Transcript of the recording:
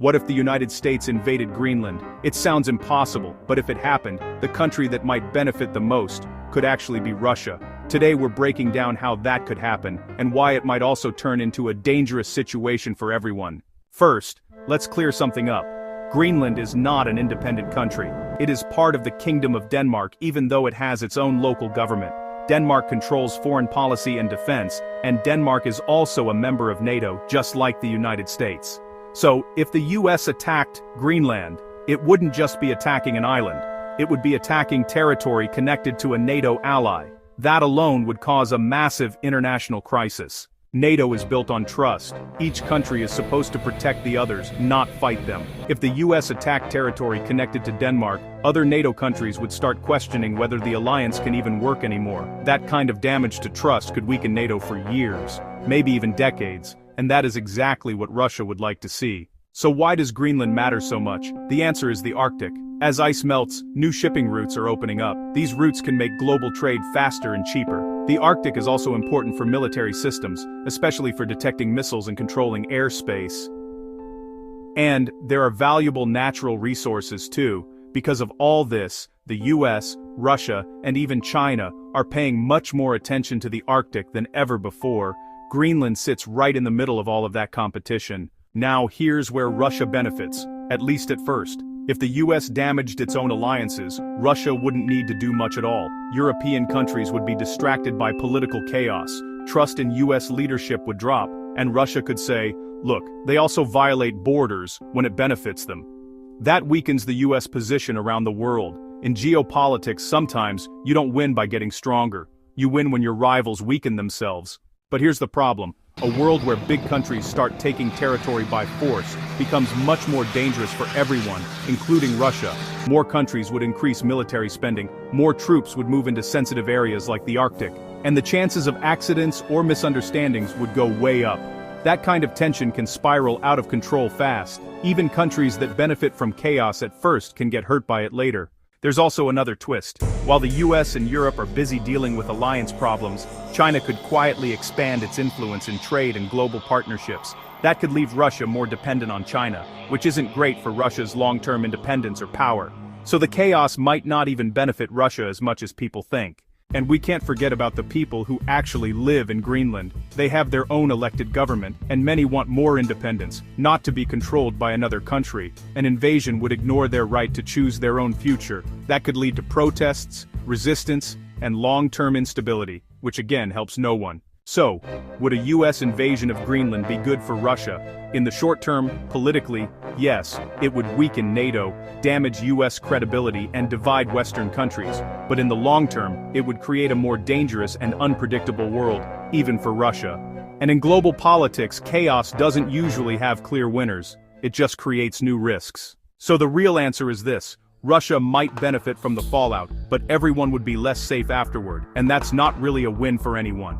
What if the United States invaded Greenland? It sounds impossible, but if it happened, the country that might benefit the most could actually be Russia. Today we're breaking down how that could happen, and why it might also turn into a dangerous situation for everyone. First, let's clear something up. Greenland is not an independent country. It is part of the Kingdom of Denmark, even though it has its own local government. Denmark controls foreign policy and defense, and Denmark is also a member of NATO, just like the United States. So, if the US attacked Greenland, it wouldn't just be attacking an island. It would be attacking territory connected to a NATO ally. That alone would cause a massive international crisis. NATO is built on trust. Each country is supposed to protect the others, not fight them. If the US attacked territory connected to Denmark, other NATO countries would start questioning whether the alliance can even work anymore. That kind of damage to trust could weaken NATO for years, maybe even decades, and that is exactly what Russia would like to see. So why does Greenland matter so much? The answer is the Arctic. As ice melts, new shipping routes are opening up. These routes can make global trade faster and cheaper. The Arctic is also important for military systems, especially for detecting missiles and controlling airspace. And there are valuable natural resources too. Because of all this, the US, Russia, and even China are paying much more attention to the Arctic than ever before. Greenland sits right in the middle of all of that competition. Now here's where Russia benefits, at least at first. If the US damaged its own alliances, Russia wouldn't need to do much at all. European countries would be distracted by political chaos, trust in US leadership would drop, and Russia could say, look, they also violate borders when it benefits them. That weakens the US position around the world. In geopolitics, sometimes you don't win by getting stronger. You win when your rivals weaken themselves. But here's the problem. A world where big countries start taking territory by force becomes much more dangerous for everyone, including Russia. More countries would increase military spending, more troops would move into sensitive areas like the Arctic, and the chances of accidents or misunderstandings would go way up. That kind of tension can spiral out of control fast. Even countries that benefit from chaos at first can get hurt by it later. There's also another twist. While the US and Europe are busy dealing with alliance problems, China could quietly expand its influence in trade and global partnerships. That could leave Russia more dependent on China, which isn't great for Russia's long-term independence or power. So the chaos might not even benefit Russia as much as people think. And we can't forget about the people who actually live in Greenland. They have their own elected government, and many want more independence, not to be controlled by another country. An invasion would ignore their right to choose their own future. That could lead to protests, resistance, and long-term instability, which again helps no one. So, would a US invasion of Greenland be good for Russia? In the short term, politically, yes, it would weaken NATO, damage US credibility, and divide Western countries. But in the long term, it would create a more dangerous and unpredictable world, even for Russia. And in global politics, chaos doesn't usually have clear winners. It just creates new risks. So the real answer is this. Russia might benefit from the fallout, but everyone would be less safe afterward, and that's not really a win for anyone.